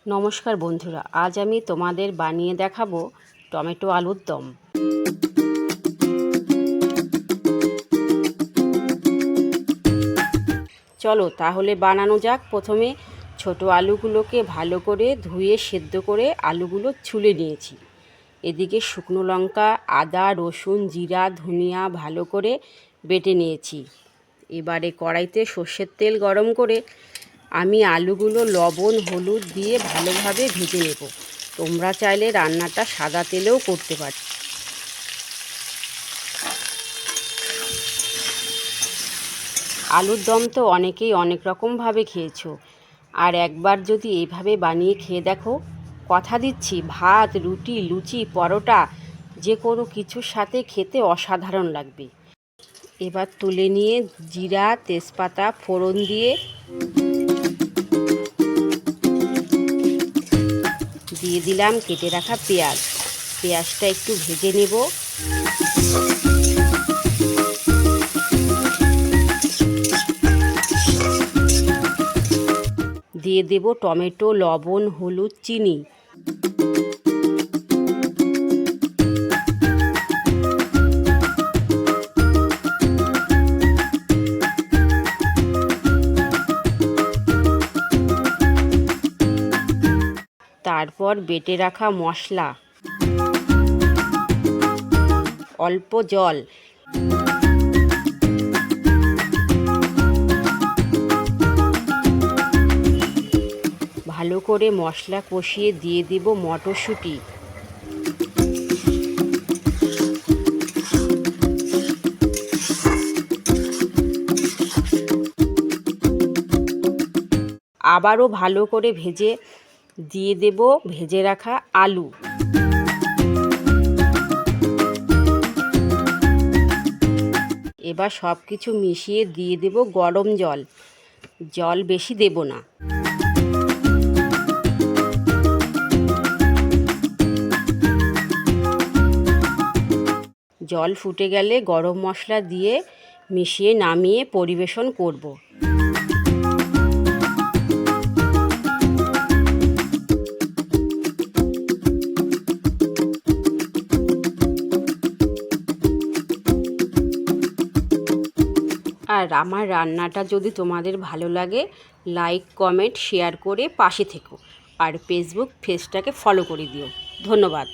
নমস্কার বন্ধুরা, আজ আমি তোমাদের বানিয়ে দেখাবো টমেটো আলুর দম। চলো তাহলে বানানো যাক। প্রথমে ছোট আলুগুলোকে ভালো করে ধুয়ে সেদ্ধ করে আলুগুলো ছুলে নিয়েছি। এদিকে শুকনো লঙ্কা, আদা, রসুন, জিরা, ধনিয়া ভালো করে বেটে নিয়েছি। এবারে কড়াইতে সর্ষের তেল গরম করে আমি আলুগুলো লবণ হলুদ দিয়ে ভালোভাবে ভেজে নেব। তোমরা চাইলে রান্নাটা সাদা তেলেও করতে পারো। আলুর দম তো অনেকেই অনেক রকমভাবে খেয়েছো, আর একবার যদি এইভাবে বানিয়ে খেয়ে দেখো, কথা দিচ্ছি ভাত, রুটি, লুচি, পরোটা যে কোনো কিছুর সাথে খেতে অসাধারণ লাগবে। এবার তুলে নিয়ে জিরা, তেজপাতা ফোড়ন দিয়ে দিলাম কেটে রাখা পেঁয়াজটা একটু ভেজে নেব। দিয়ে দেব টমেটো, লবণ, হলুদ, চিনি। তারপর বেটে রাখা মশলা, অল্প জল, ভালো করে মশলা কষিয়ে দিয়ে দেব মটরশুঁটি। আবারও ভালো করে ভেজে দিয়ে দেব ভেজে রাখা আলু। এবার সব কিছু মিশিয়ে দিয়ে দেব গরম জল বেশি দেব না। জল ফুটে গেলে গরম মশলা দিয়ে মিশিয়ে নামিয়ে পরিবেশন করব। আর আমার রান্নাটা যদি তোমাদের ভালো লাগে, লাইক, কমেন্ট, শেয়ার করে পাশে থেকো। আর ফেসবুক পেজটাকে ফলো করে দিও। ধন্যবাদ।